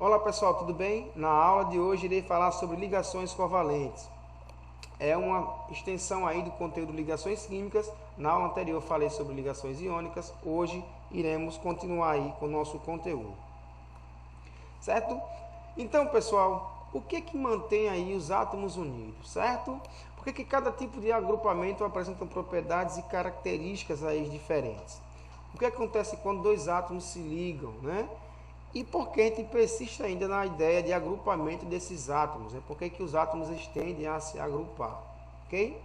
Olá pessoal, tudo bem? Na aula de hoje irei falar sobre ligações covalentes. É uma extensão aí do conteúdo ligações químicas. Na aula anterior falei sobre ligações iônicas. Hoje iremos continuar aí com o nosso conteúdo. Certo? Então pessoal, o que mantém aí os átomos unidos, certo? Por que cada tipo de agrupamento apresenta propriedades e características aí diferentes? O que acontece quando dois átomos se ligam, né? E por que a gente persiste ainda na ideia de agrupamento desses átomos? Né? Por que os átomos tendem a se agrupar? Ok?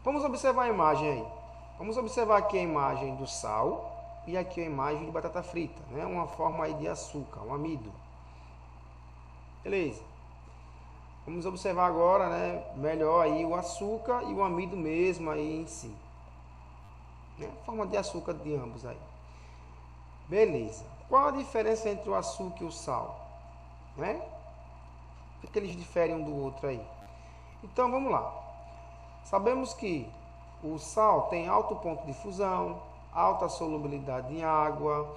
Vamos observar a imagem aí. Vamos observar aqui a imagem do sal e aqui a imagem de batata frita, né? Uma forma aí de açúcar, um amido. Beleza? Vamos observar agora, né, melhor aí o açúcar e o amido mesmo aí em si. Né? Forma de açúcar de ambos aí. Beleza. Qual a diferença entre o açúcar e o sal? Né? O que eles diferem um do outro aí? Então vamos lá. Sabemos que o sal tem alto ponto de fusão, alta solubilidade em água,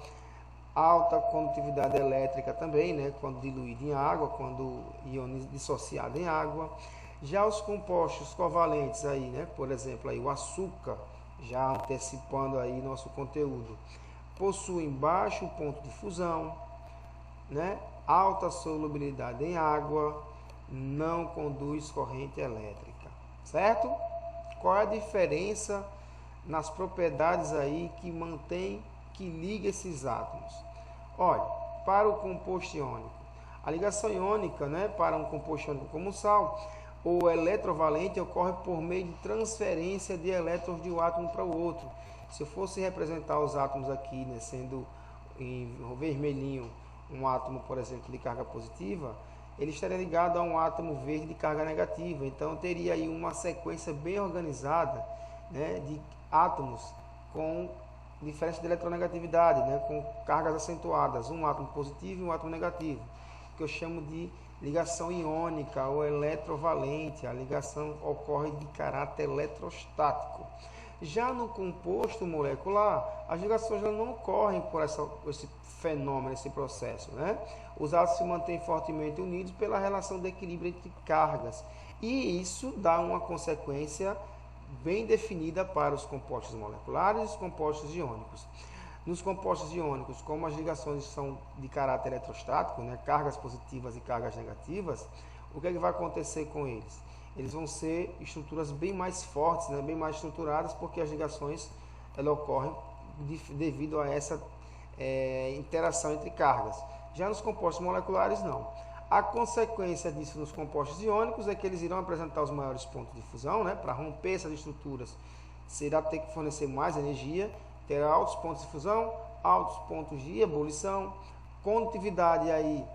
alta condutividade elétrica também, né? Quando diluído em água, quando dissociado em água. Já os compostos covalentes aí, né? Por exemplo, aí o açúcar, já antecipando aí nosso conteúdo, possuem baixo ponto de fusão, né? Alta solubilidade em água, não conduz corrente elétrica, certo? Qual é a diferença nas propriedades aí que liga esses átomos? Olha, para o composto iônico, a ligação iônica, né, para um composto iônico como o sal, o eletrovalente ocorre por meio de transferência de elétrons de um átomo para o outro. Se eu fosse representar os átomos aqui, né, sendo em vermelhinho um átomo, por exemplo, de carga positiva, ele estaria ligado a um átomo verde de carga negativa. Então, eu teria aí uma sequência bem organizada, né, de átomos com diferença de eletronegatividade, né, com cargas acentuadas, um átomo positivo e um átomo negativo, que eu chamo de ligação iônica ou eletrovalente. A ligação ocorre de caráter eletrostático. Já no composto molecular, as ligações não ocorrem por esse fenômeno, esse processo, né? Os átomos se mantêm fortemente unidos pela relação de equilíbrio entre cargas, e isso dá uma consequência bem definida para os compostos moleculares e os compostos iônicos. Nos compostos iônicos, como as ligações são de caráter eletrostático, né, cargas positivas e cargas negativas, o que vai acontecer com eles? Eles vão ser estruturas bem mais fortes, né, bem mais estruturadas, porque as ligações ocorrem devido a essa interação entre cargas. Já nos compostos moleculares, não. A consequência disso nos compostos iônicos é que eles irão apresentar os maiores pontos de fusão, né, para romper essas estruturas, será ter que fornecer mais energia, terá altos pontos de fusão, altos pontos de ebulição, condutividade aí,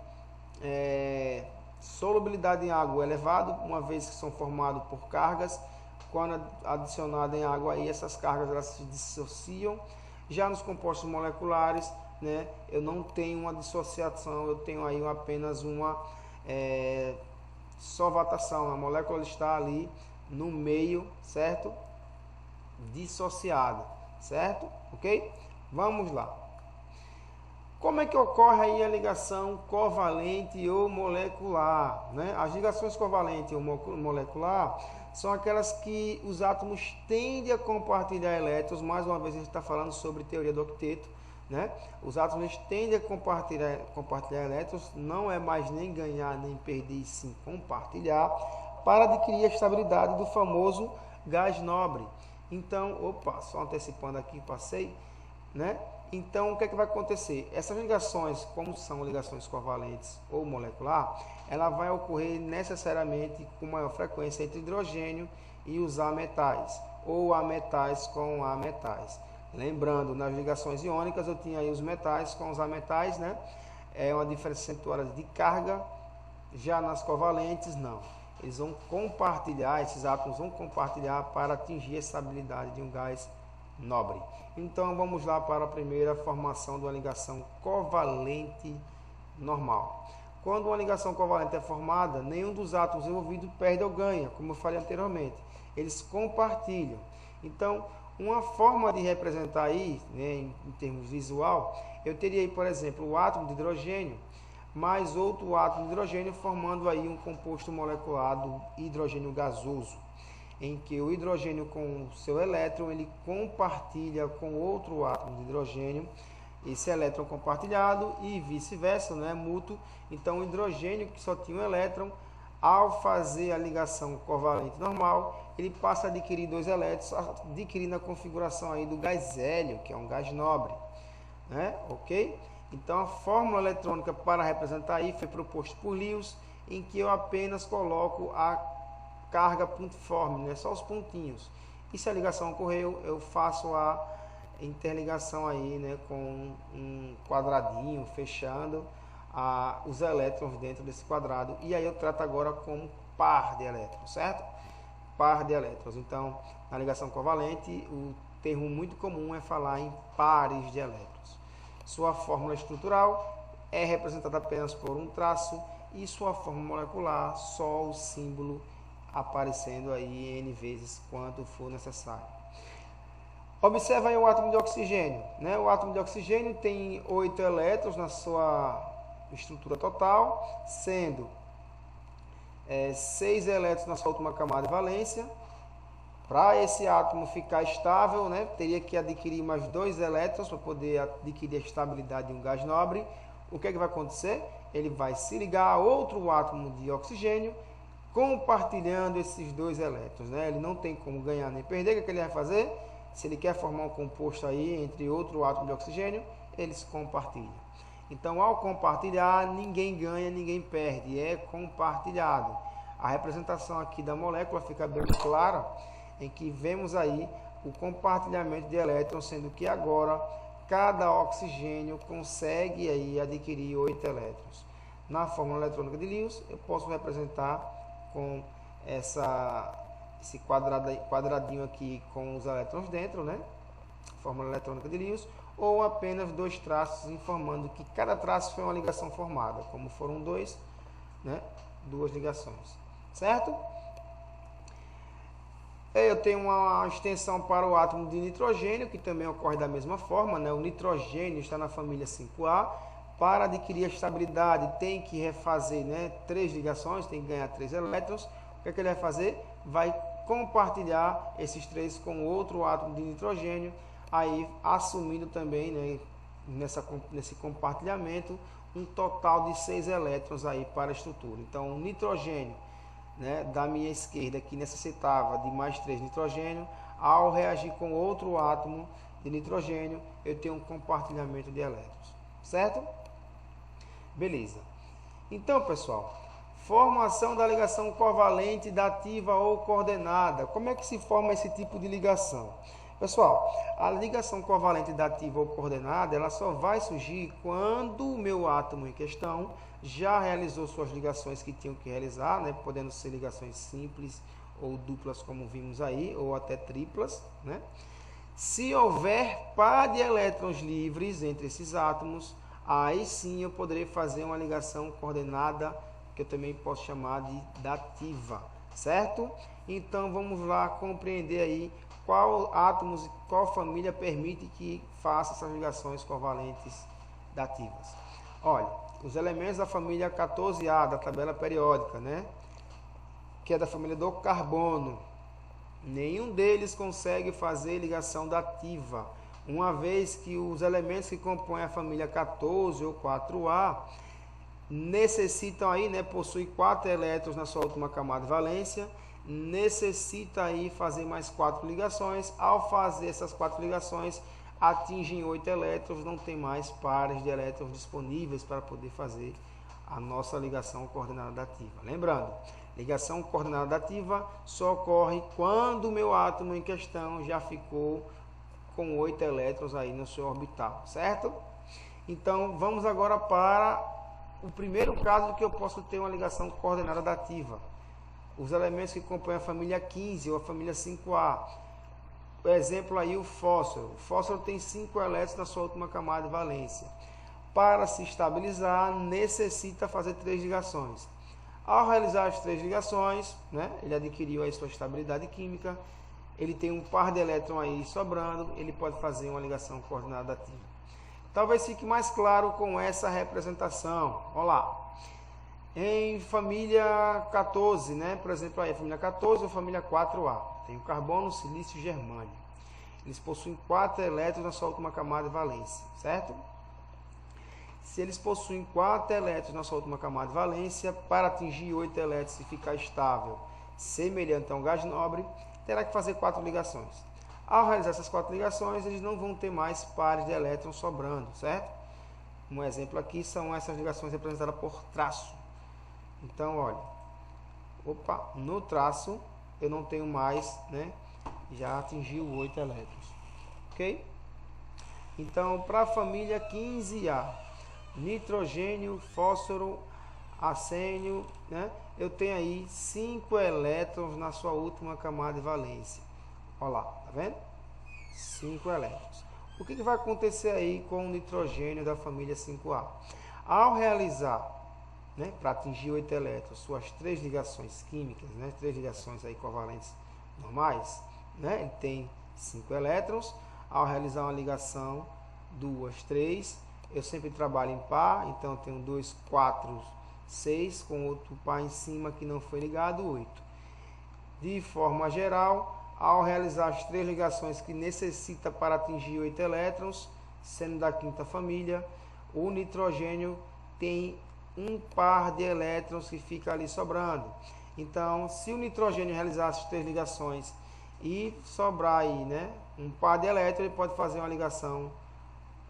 solubilidade em água elevado, uma vez que são formados por cargas. Quando adicionado em água aí, essas cargas elas se dissociam. Já nos compostos moleculares, né, eu não tenho uma dissociação, eu tenho aí apenas uma solvatação. A molécula está ali no meio, certo? Dissociada, certo? Ok? Vamos lá. Como é que ocorre aí a ligação covalente ou molecular, né? As ligações covalente ou molecular são aquelas que os átomos tendem a compartilhar elétrons. Mais uma vez a gente está falando sobre teoria do octeto, né? Os átomos tendem a compartilhar elétrons, não é mais nem ganhar nem perder, sim compartilhar, para adquirir a estabilidade do famoso gás nobre. Então, opa, só antecipando aqui, passei, né? Então, o que é que vai acontecer? Essas ligações, como são ligações covalentes ou molecular, ela vai ocorrer necessariamente com maior frequência entre hidrogênio e os ametais, ou ametais com ametais. Lembrando, nas ligações iônicas eu tinha aí os metais com os ametais, né? É uma diferença acentuada de carga. Já nas covalentes, não. Eles vão compartilhar, esses átomos vão compartilhar para atingir a estabilidade de um gás nobre. Então vamos lá para a primeira formação de uma ligação covalente normal. Quando uma ligação covalente é formada, nenhum dos átomos envolvidos perde ou ganha, como eu falei anteriormente. Eles compartilham. Então, Uma forma de representar aí, né, em termos visual, eu teria aí, por exemplo, o átomo de hidrogênio, mais outro átomo de hidrogênio, formando aí um composto molecular do hidrogênio gasoso, em que o hidrogênio com o seu elétron, ele compartilha com outro átomo de hidrogênio, esse elétron compartilhado e vice-versa, né, mútuo. Então, o hidrogênio que só tinha um elétron, ao fazer a ligação covalente normal, ele passa a adquirir 2 elétrons, adquirindo a configuração aí do gás hélio, que é um gás nobre, né? Ok? Então, a fórmula eletrônica para representar aí foi proposta por Lewis, em que eu apenas coloco a carga pontiforme, né? Só os pontinhos. E se a ligação ocorreu, eu faço a interligação aí, né, com um quadradinho fechando os elétrons dentro desse quadrado, e aí eu trato agora como par de elétrons, certo? Par de elétrons. Então, na ligação covalente, o termo muito comum é falar em pares de elétrons. Sua fórmula estrutural é representada apenas por um traço e sua fórmula molecular só o símbolo aparecendo aí N vezes quanto for necessário. Observa aí o átomo de oxigênio, né? O átomo de oxigênio tem 8 elétrons na sua estrutura total, sendo 6 elétrons na sua última camada de valência. Para esse átomo ficar estável, né, teria que adquirir mais 2 elétrons para poder adquirir a estabilidade de um gás nobre. O que é que vai acontecer? Ele vai se ligar a outro átomo de oxigênio, compartilhando esses 2 elétrons, né? Ele não tem como ganhar nem perder. O que ele vai fazer? Se ele quer formar um composto aí entre outro átomo de oxigênio, eles compartilham. Então, ao compartilhar, ninguém ganha, ninguém perde, é compartilhado. A representação aqui da molécula fica bem clara, em que vemos aí o compartilhamento de elétrons, sendo que agora cada oxigênio consegue aí adquirir 8 elétrons. Na fórmula eletrônica de Lewis, eu posso representar com esse quadradinho aqui com os elétrons dentro, né? Fórmula eletrônica de Lewis, ou apenas 2 traços informando que cada traço foi uma ligação formada, como foram 2, né? 2 ligações, certo? Eu tenho uma extensão para o átomo de nitrogênio, que também ocorre da mesma forma, né? O nitrogênio está na família 5A. Para adquirir a estabilidade, tem que refazer, né, 3 ligações, tem que ganhar 3 elétrons. O que é que ele vai fazer? Vai compartilhar esses 3 com outro átomo de nitrogênio, aí assumindo também, né, nesse compartilhamento, um total de 6 elétrons aí para a estrutura. Então, o nitrogênio, né, da minha esquerda, que necessitava de mais 3 nitrogênio, ao reagir com outro átomo de nitrogênio, eu tenho um compartilhamento de elétrons, certo? Beleza. Então, pessoal, formação da ligação covalente dativa ou coordenada. Como é que se forma esse tipo de ligação? Pessoal, a ligação covalente dativa ou coordenada, ela só vai surgir quando o meu átomo em questão já realizou suas ligações que tinham que realizar, né, podendo ser ligações simples ou duplas, como vimos aí, ou até triplas, né? Se houver par de elétrons livres entre esses átomos, aí sim eu poderei fazer uma ligação coordenada, que eu também posso chamar de dativa, certo? Então vamos lá compreender aí qual átomos e qual família permite que faça essas ligações covalentes dativas. Olha, os elementos da família 14A da tabela periódica, né, que é da família do carbono, nenhum deles consegue fazer ligação dativa, uma vez que os elementos que compõem a família 14 ou 4A necessitam aí, né, possui 4 elétrons na sua última camada de valência, necessita aí fazer mais 4 ligações. Ao fazer essas 4 ligações, atingem 8 elétrons, não tem mais pares de elétrons disponíveis para poder fazer a nossa ligação coordenada dativa. Lembrando, ligação coordenada dativa só ocorre quando o meu átomo em questão já ficou com 8 elétrons aí no seu orbital, certo? Então, vamos agora para o primeiro caso que eu posso ter uma ligação coordenada dativa. Os elementos que compõem a família 15 ou a família 5A. Por exemplo, aí o fósforo. O fósforo tem 5 elétrons na sua última camada de valência. Para se estabilizar, necessita fazer 3 ligações. Ao realizar as 3 ligações, né, ele adquiriu aí sua estabilidade química, ele tem um par de elétrons aí sobrando, ele pode fazer uma ligação coordenada ativa. Talvez fique mais claro com essa representação. Olha lá. Em família 14, né? Por exemplo, aí, família 14 ou família 4A. Tem o carbono, silício e germânio. Eles possuem 4 elétrons na sua última camada de valência, certo? Se eles possuem 4 elétrons na sua última camada de valência, para atingir 8 elétrons e ficar estável, semelhante a um gás nobre, terá que fazer 4 ligações. Ao realizar essas 4 ligações, eles não vão ter mais pares de elétrons sobrando, certo? Um exemplo aqui são essas ligações representadas por traço. Então, olha, no traço eu não tenho mais, né? Já atingiu 8 elétrons, ok? Então, para a família 15A, nitrogênio, fósforo, arsênio, né? Eu tenho aí 5 elétrons na sua última camada de valência. Olha lá, tá vendo? 5 elétrons. O que vai acontecer aí com o nitrogênio da família 5A? Ao realizar, né, para atingir 8 elétrons, suas 3 ligações químicas, né, 3 ligações aí covalentes normais, né, ele tem 5 elétrons. Ao realizar uma ligação, 2, 3, eu sempre trabalho em par, então eu tenho 2, 4, 6, com outro par em cima que não foi ligado, 8. De forma geral, ao realizar as 3 ligações que necessita para atingir 8 elétrons, sendo da quinta família, o nitrogênio tem um par de elétrons que fica ali sobrando. Então, se o nitrogênio realizar as 3 ligações e sobrar aí, né, um par de elétrons, ele pode fazer uma ligação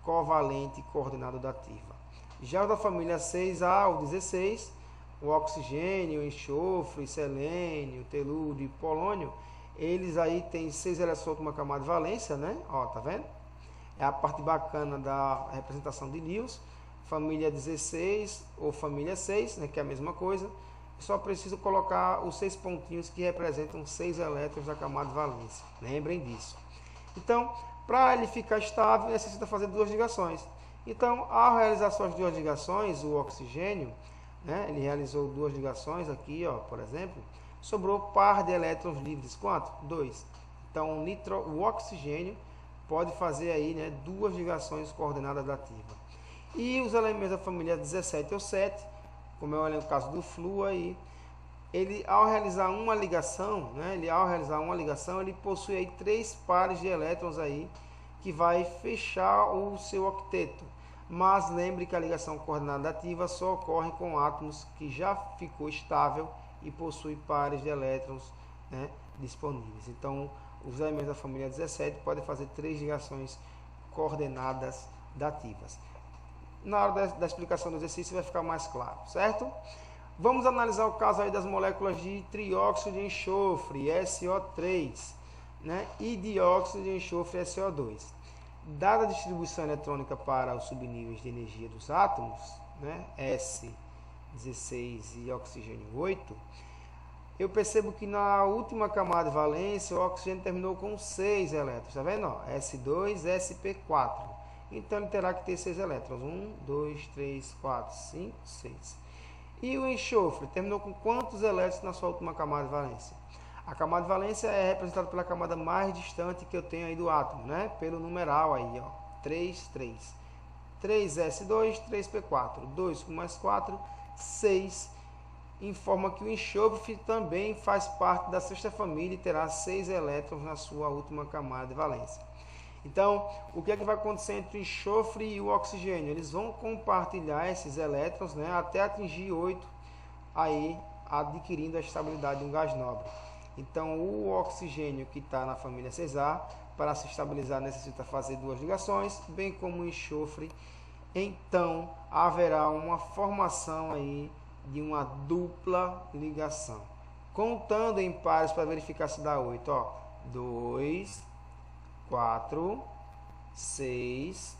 covalente coordenada dativa. Já o da família 6A, o 16, o oxigênio, o enxofre, selênio, telúrio e polônio, eles aí têm 6 elétrons na última camada de valência, né? Ó, tá vendo? É a parte bacana da representação de Lewis. Família 16 ou família 6, né, que é a mesma coisa. Só preciso colocar os 6 pontinhos que representam 6 elétrons da camada de valência. Lembrem disso. Então, para ele ficar estável, necessita fazer 2 ligações. Então, ao realizar suas 2 ligações, o oxigênio, né, ele realizou 2 ligações aqui, ó, por exemplo, sobrou par de elétrons livres. Quanto? 2. Então, o oxigênio pode fazer aí, né, 2 ligações coordenadas dativas. E os elementos da família 17 ou 7, como é o caso do flúor aí, ele ao realizar uma ligação, né, ele possui aí 3 pares de elétrons aí que vai fechar o seu octeto. Mas lembre que a ligação coordenada ativa só ocorre com átomos que já ficou estável e possui pares de elétrons, né, disponíveis. Então, os elementos da família 17 podem fazer 3 ligações coordenadas dativas. Na hora da explicação do exercício vai ficar mais claro, certo? Vamos analisar o caso aí das moléculas de trióxido de enxofre, SO3, né, e dióxido de enxofre, SO2. Dada a distribuição eletrônica para os subníveis de energia dos átomos, né, S16 e oxigênio 8, eu percebo que na última camada de valência o oxigênio terminou com 6 elétrons, tá vendo? Ó, S2, SP4. Então ele terá que ter 6 elétrons. 1, 2, 3, 4, 5, 6. E o enxofre terminou com quantos elétrons na sua última camada de valência? A camada de valência é representada pela camada mais distante que eu tenho aí do átomo, né? Pelo numeral aí, ó. 3, 3. 3S2, 3P4. 2 com mais 4, 6. Informa que o enxofre também faz parte da sexta família e terá 6 elétrons na sua última camada de valência. Então, o que é que vai acontecer entre o enxofre e o oxigênio? Eles vão compartilhar esses elétrons, né, até atingir 8, aí adquirindo a estabilidade de um gás nobre. Então, o oxigênio que está na família 6A, para se estabilizar, necessita fazer 2 ligações, bem como o enxofre. Então, haverá uma formação aí de uma dupla ligação. Contando em pares para verificar se dá 8. Ó, 2, 4, 6,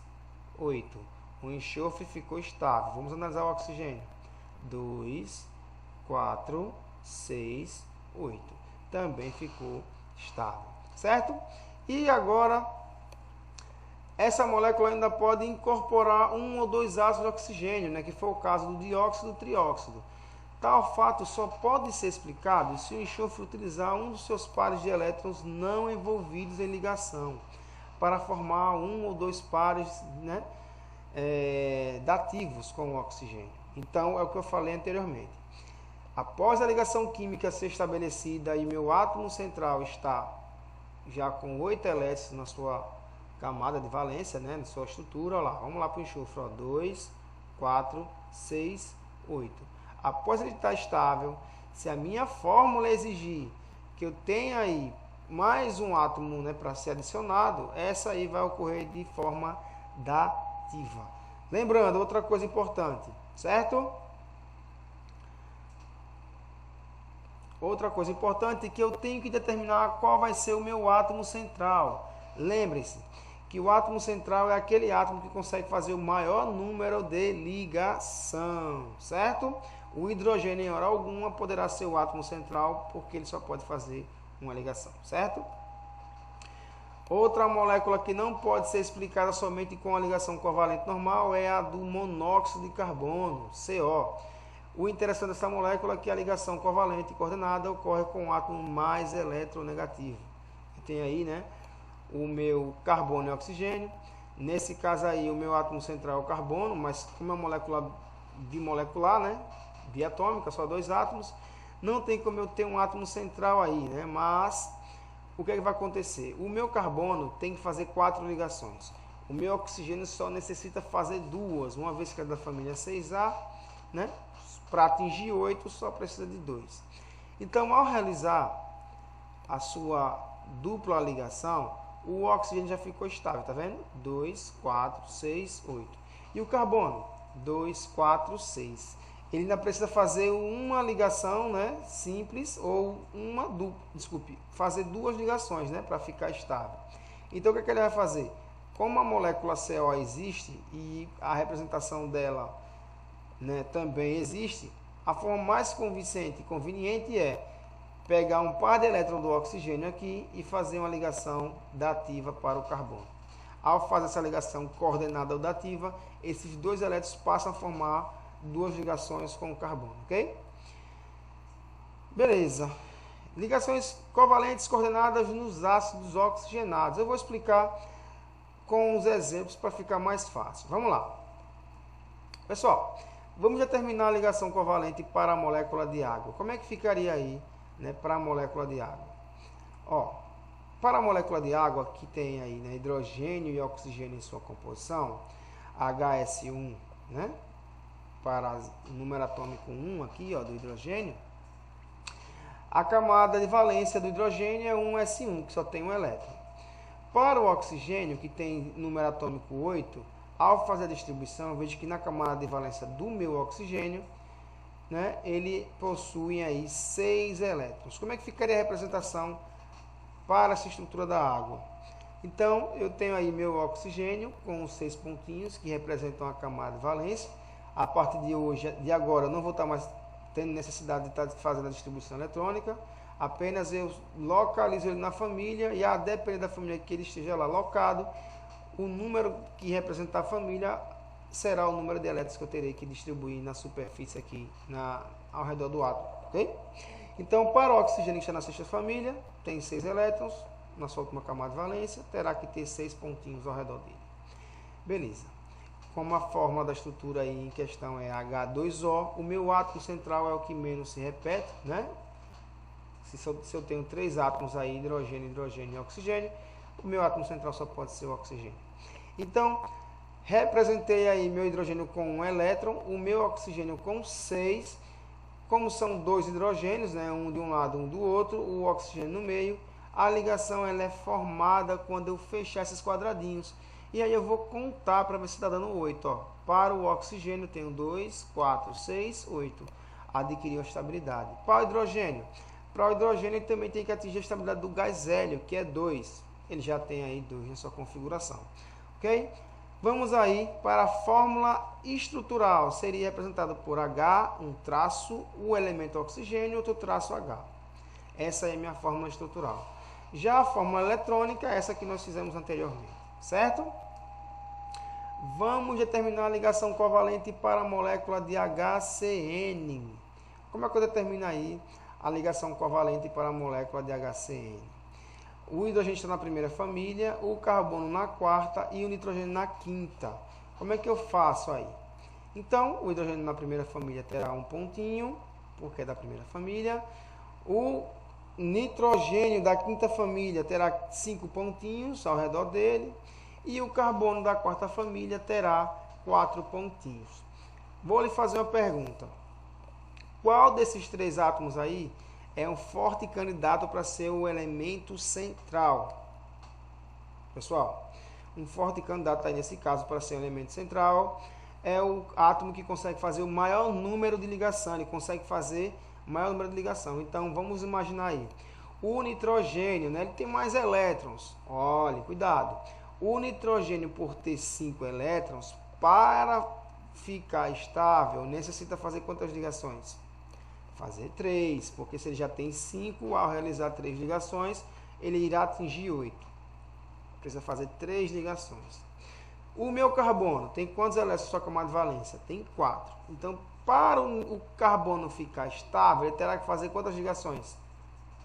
8. O enxofre ficou estável. Vamos analisar o oxigênio. 2, 4, 6, 8. Também ficou estável, certo? E agora, essa molécula ainda pode incorporar 1 ou 2 átomos de oxigênio, né, que foi o caso do dióxido e do trióxido. Tal fato só pode ser explicado se o enxofre utilizar um dos seus pares de elétrons não envolvidos em ligação para formar um ou dois pares, né, dativos com o oxigênio. Então, é o que eu falei anteriormente. Após a ligação química ser estabelecida e meu átomo central está já com 8 elétrons na sua camada de valência, né, na sua estrutura, olha lá, vamos lá para o enxofre, 2, 4, 6, 8. Após ele estar estável, se a minha fórmula exigir que eu tenha aí mais um átomo, né, para ser adicionado, essa aí vai ocorrer de forma dativa. Lembrando, outra coisa importante, certo? Outra coisa importante é que eu tenho que determinar qual vai ser o meu átomo central. Lembre-se que o átomo central é aquele átomo que consegue fazer o maior número de ligação, certo? O hidrogênio, em hora alguma, poderá ser o átomo central, porque ele só pode fazer uma ligação, certo? Outra molécula que não pode ser explicada somente com a ligação covalente normal é a do monóxido de carbono, CO. O interessante dessa molécula é que a ligação covalente coordenada ocorre com um átomo mais eletronegativo. Tem aí, né, o meu carbono e oxigênio. Nesse caso aí, o meu átomo central é o carbono, mas como é uma molécula bimolecular, né, biatômica, só 2 átomos, não tem como eu ter um átomo central aí, né, mas o que é que vai acontecer? O meu carbono tem que fazer 4 ligações. O meu oxigênio só necessita fazer 2, uma vez que é da família 6A, né? Para atingir 8, só precisa de 2. Então, ao realizar a sua dupla ligação, o oxigênio já ficou estável, tá vendo? 2, 4, 6, 8. E o carbono? 2, 4, 6. Ele ainda precisa fazer uma ligação, né, simples, ou uma dupla, fazer 2 ligações, né, para ficar estável. Então, o que é que ele vai fazer? Como a molécula CO existe e a representação dela, né, também existe, a forma mais convincente e conveniente é pegar um par de elétrons do oxigênio aqui e fazer uma ligação dativa para o carbono. Ao fazer essa ligação coordenada ou dativa, esses 2 elétrons passam a formar 2 ligações com o carbono, ok? Beleza. Ligações covalentes coordenadas nos ácidos oxigenados. Eu vou explicar com os exemplos para ficar mais fácil. Vamos lá. Pessoal, vamos determinar a ligação covalente para a molécula de água. Como é que ficaria aí, né, para a molécula de água? Ó, para a molécula de água, que tem aí, né, hidrogênio e oxigênio em sua composição, HS1, né? Para o número atômico 1 aqui, ó, do hidrogênio, a camada de valência do hidrogênio é 1s1, que só tem um elétron. Para o oxigênio, que tem número atômico 8, ao fazer a distribuição, eu vejo que na camada de valência do meu oxigênio, né, ele possui aí 6 elétrons. Como é que ficaria a representação para essa estrutura da água? Então, eu tenho aí meu oxigênio com 6 pontinhos, que representam a camada de valência. A partir de agora, eu não vou estar mais tendo necessidade de estar fazendo a distribuição eletrônica, apenas eu localizo ele na família e a depender da família que ele esteja lá locado, o número que representa a família será o número de elétrons que eu terei que distribuir na superfície aqui, ao redor do átomo, ok? Então, para o oxigênio que está na sexta família, tem 6 elétrons, na sua última camada de valência, terá que ter 6 pontinhos ao redor dele. Beleza. Como a forma da estrutura aí em questão é H2O, o meu átomo central é o que menos se repete, né? Se eu tenho 3 átomos aí, hidrogênio, hidrogênio e oxigênio, o meu átomo central só pode ser o oxigênio. Então, representei aí meu hidrogênio com 1 elétron, o meu oxigênio com 6. Como são 2 hidrogênios, né? Um de um lado, um do outro, o oxigênio no meio, a ligação ela é formada quando eu fechar esses quadradinhos. E aí eu vou contar para ver se está dando 8. Ó. Para o oxigênio, tenho 2, 4, 6, 8. Adquiriu a estabilidade. Para o hidrogênio ele também tem que atingir a estabilidade do gás hélio, que é 2. Ele já tem aí 2 na sua configuração. Ok? Vamos aí para a fórmula estrutural. Seria representado por H, um traço, o elemento oxigênio, outro traço H. Essa é a minha fórmula estrutural. Já a fórmula eletrônica é essa que nós fizemos anteriormente. Certo? Vamos determinar a ligação covalente para a molécula de HCN. Como é que eu determino aí a ligação covalente para a molécula de HCN? O hidrogênio está na primeira família, o carbono na quarta e o nitrogênio na quinta. Como é que eu faço aí? Então, o hidrogênio na primeira família terá um pontinho, porque é da primeira família. O nitrogênio da quinta família terá 5 pontinhos ao redor dele. E o carbono da quarta família terá 4 pontinhos. Vou lhe fazer uma pergunta. Qual desses 3 átomos aí é um forte candidato para ser o elemento central? Pessoal, um forte candidato aí nesse caso para ser o elemento central é o átomo que consegue fazer o maior número de ligação. Ele consegue fazer o maior número de ligação. Então, vamos imaginar aí. O nitrogênio, né, ele tem mais elétrons. Olhe, cuidado. O nitrogênio, por ter 5 elétrons, para ficar estável, necessita fazer quantas ligações? Fazer 3, porque se ele já tem 5, ao realizar 3 ligações, ele irá atingir 8. Precisa fazer 3 ligações. O meu carbono tem quantos elétrons na sua camada de valência? Tem 4. Então, para o carbono ficar estável, ele terá que fazer quantas ligações?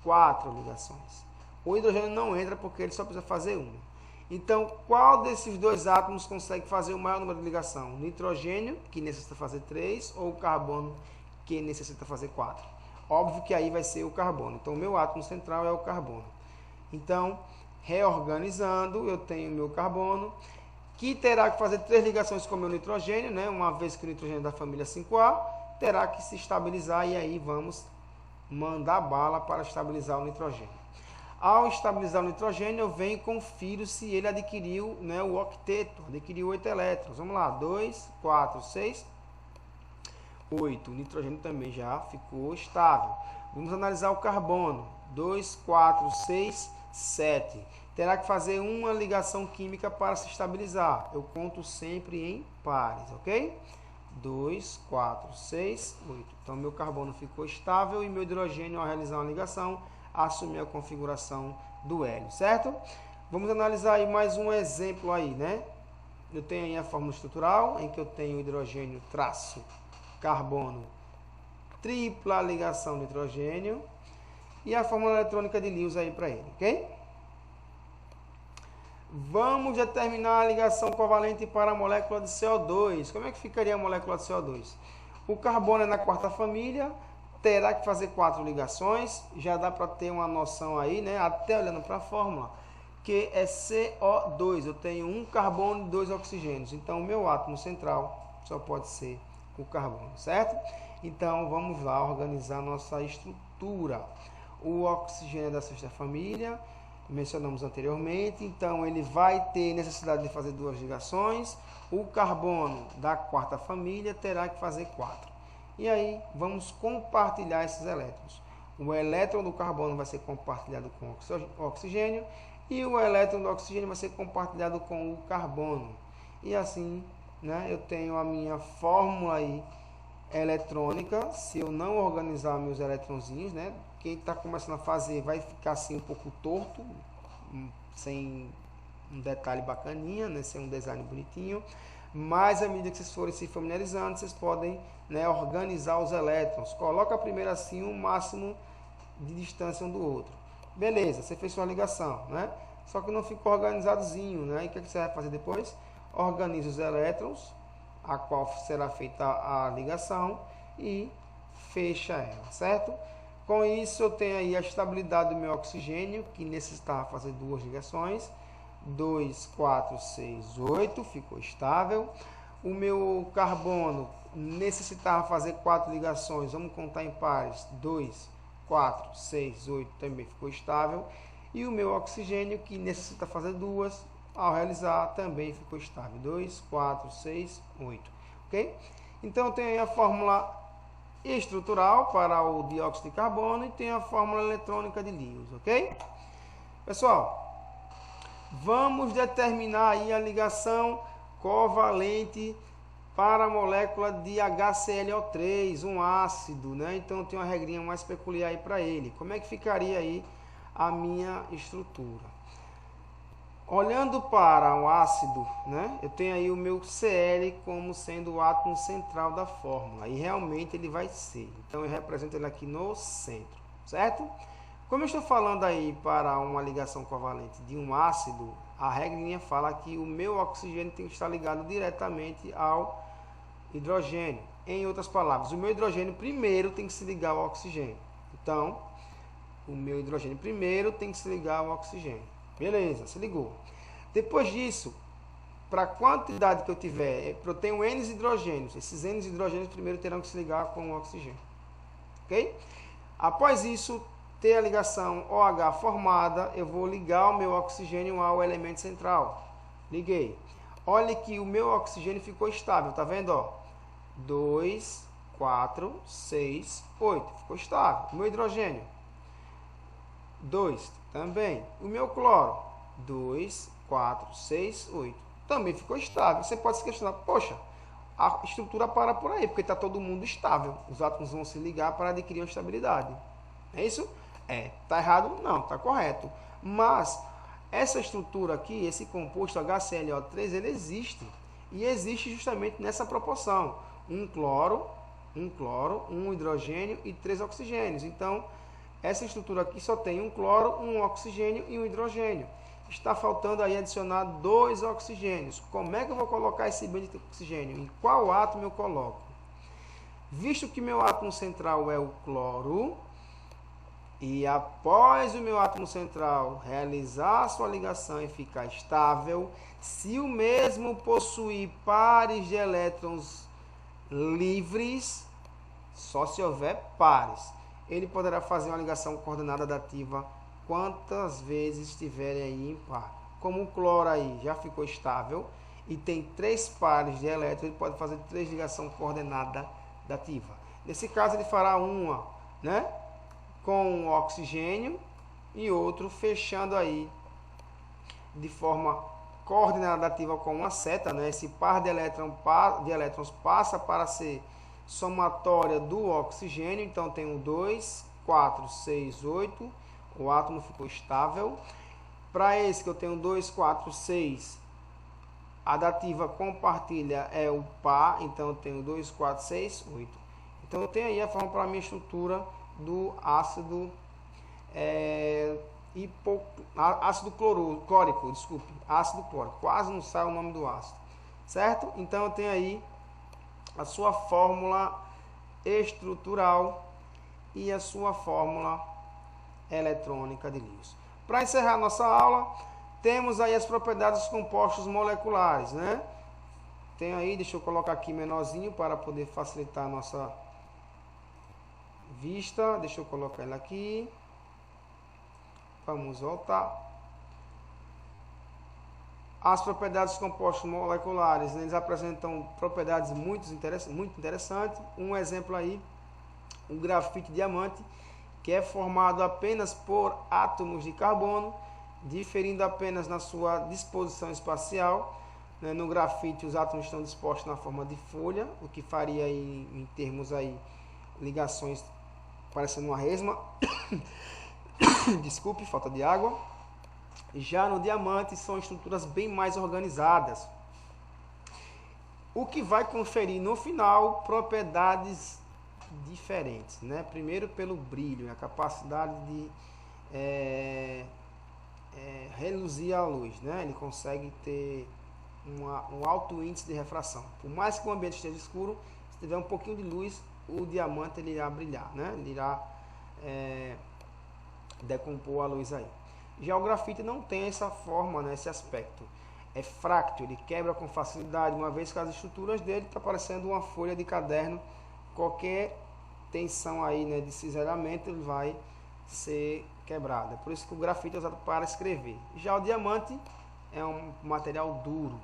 4 ligações. O hidrogênio não entra porque ele só precisa fazer 1. Então, qual desses 2 átomos consegue fazer o maior número de ligação? O nitrogênio, que necessita fazer 3, ou o carbono, que necessita fazer 4? Óbvio que aí vai ser o carbono. Então, o meu átomo central é o carbono. Então, reorganizando, eu tenho o meu carbono, que terá que fazer 3 ligações com o meu nitrogênio, né? Uma vez que o nitrogênio é da família 5A, terá que se estabilizar e aí vamos mandar bala para estabilizar o nitrogênio. Ao estabilizar o nitrogênio, eu venho e confiro se ele adquiriu, né, o octeto, adquiriu 8 elétrons. Vamos lá, 2, 4, 6, 8. O nitrogênio também já ficou estável. Vamos analisar o carbono. 2, 4, 6, 7. Terá que fazer uma ligação química para se estabilizar. Eu conto sempre em pares, ok? 2, 4, 6, 8. Então, meu carbono ficou estável e meu hidrogênio, ao realizar uma ligação, assumiu a configuração do hélio, certo? Vamos analisar aí mais um exemplo aí, né? Eu tenho aí a fórmula estrutural, em que eu tenho hidrogênio traço carbono, tripla ligação de hidrogênio, e a fórmula eletrônica de Lewis aí para ele, ok? Vamos determinar a ligação covalente para a molécula de CO2. Como é que ficaria a molécula de CO2? O carbono é na quarta família, terá que fazer 4 ligações. Já dá para ter uma noção aí, né? Até olhando para a fórmula, que é CO2. Eu tenho um carbono e 2 oxigênios. Então, o meu átomo central só pode ser o carbono, certo? Então, vamos lá organizar nossa estrutura. O oxigênio é da sexta família, mencionamos anteriormente, então ele vai ter necessidade de fazer 2 ligações. O carbono da quarta família terá que fazer 4. E aí vamos compartilhar esses elétrons. O elétron do carbono vai ser compartilhado com o oxigênio e o elétron do oxigênio vai ser compartilhado com o carbono. E assim, né, eu tenho a minha fórmula aí eletrônica. Se eu não organizar meus eletronzinhos, né, quem está começando a fazer vai ficar assim um pouco torto, sem um detalhe bacaninha, né, sem um design bonitinho. Mas à medida que vocês forem se familiarizando, vocês podem, né, organizar os elétrons. Coloca primeiro assim o máximo de distância um do outro. Beleza, você fez sua ligação, né? Só que não ficou organizadozinho, né? E o que você vai fazer depois? Organiza os elétrons, a qual será feita a ligação, e fecha ela, certo? Com isso eu tenho aí a estabilidade do meu oxigênio, que necessitava fazer 2 ligações. 2, 4, 6, 8, ficou estável. O meu carbono necessitava fazer 4 ligações, vamos contar em pares. 2, 4, 6, 8 também ficou estável. E o meu oxigênio, que necessita fazer 2, ao realizar também ficou estável. 2, 4, 6, 8. Ok? Então eu tenho aí a fórmula estrutural para o dióxido de carbono e tenho a fórmula eletrônica de Lewis, ok? Pessoal, vamos determinar aí a ligação covalente para a molécula de HClO3, um ácido, né? Então tem uma regrinha mais peculiar aí para ele. Como é que ficaria aí a minha estrutura? Olhando para o ácido, né, eu tenho aí o meu Cl como sendo o átomo central da fórmula. E realmente ele vai ser. Então eu represento ele aqui no centro, certo? Como eu estou falando aí para uma ligação covalente de um ácido, a regrinha fala que o meu oxigênio tem que estar ligado diretamente ao hidrogênio. Em outras palavras, o meu hidrogênio primeiro tem que se ligar ao oxigênio. Então, o meu hidrogênio primeiro tem que se ligar ao oxigênio. Beleza, se ligou. Depois disso, para a quantidade que eu tiver, eu tenho N hidrogênios. Esses N hidrogênios primeiro terão que se ligar com o oxigênio. Ok? Após isso, ter a ligação OH formada, eu vou ligar o meu oxigênio ao elemento central. Liguei. Olha que o meu oxigênio ficou estável, tá vendo? Ó? 2, 4, 6, 8. Ficou estável. O meu hidrogênio. 2 também. O meu cloro. 2, 4, 6, 8. Também ficou estável. Você pode se questionar, poxa, a estrutura para por aí, porque está todo mundo estável. Os átomos vão se ligar para adquirir uma estabilidade. É isso? Está errado? Não, está correto. Mas essa estrutura aqui, esse composto HClO3, ele existe. E existe justamente nessa proporção. Um cloro, um hidrogênio e 3 oxigênios. Então, essa estrutura aqui só tem um cloro, um oxigênio e um hidrogênio. Está faltando aí adicionar 2 oxigênios. Como é que eu vou colocar esse bendito oxigênio? Em qual átomo eu coloco? Visto que meu átomo central é o cloro, e após o meu átomo central realizar sua ligação e ficar estável, se o mesmo possuir pares de elétrons livres, só se houver pares, ele poderá fazer uma ligação coordenada dativa quantas vezes estiverem aí em par. Como o cloro aí já ficou estável e tem 3 pares de elétrons, ele pode fazer 3 ligações coordenada dativa. Nesse caso ele fará uma, né, com o oxigênio e outro fechando aí de forma coordenada dativa com uma seta, né? Esse par de elétrons passa para ser somatória do oxigênio, então tenho 2, 4, 6, 8, o átomo ficou estável. Para esse que eu tenho 2, 4, 6, a dativa compartilha é o par, então eu tenho 2, 4, 6, 8. Então eu tenho aí a forma para a minha estrutura do ácido ácido clórico, desculpe, ácido clórico, quase não sai o nome do ácido, certo? Então eu tenho aí a sua fórmula estrutural e a sua fórmula eletrônica de Lewis. Para encerrar nossa aula, temos aí as propriedades dos compostos moleculares, né? Tem aí, deixa eu colocar aqui menorzinho para poder facilitar a nossa vista. Deixa eu colocar ela aqui. Vamos voltar. As propriedades dos compostos moleculares, né, eles apresentam propriedades muito interessantes. Um exemplo aí, o grafite diamante, que é formado apenas por átomos de carbono, diferindo apenas na sua disposição espacial. No grafite, os átomos estão dispostos na forma de folha, o que faria aí, em termos aí, ligações parecendo uma resma. Desculpe, falta de água. Já no diamante, são estruturas bem mais organizadas, o que vai conferir no final propriedades diferentes, né? Primeiro pelo brilho, a capacidade de reluzir a luz, né? Ele consegue ter um alto índice de refração. Por mais que o ambiente esteja escuro, se tiver um pouquinho de luz, o diamante ele irá brilhar, né? Ele irá decompor a luz aí. Já o grafite não tem essa forma, né, esse aspecto. É frágil, ele quebra com facilidade, uma vez que as estruturas dele está parecendo uma folha de caderno. Qualquer tensão aí, né, de cisalhamento, ele vai ser quebrada. Por isso que o grafite é usado para escrever. Já o diamante é um material duro.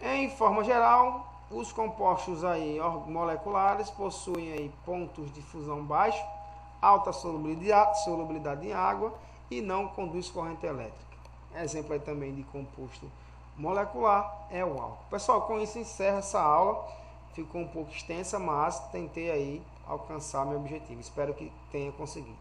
Em forma geral, os compostos aí moleculares possuem aí pontos de fusão baixo, alta solubilidade em água e não conduz corrente elétrica. Exemplo aí também de composto molecular é o álcool. Pessoal, com isso encerro essa aula. Ficou um pouco extensa, mas tentei aí alcançar meu objetivo. Espero que tenha conseguido.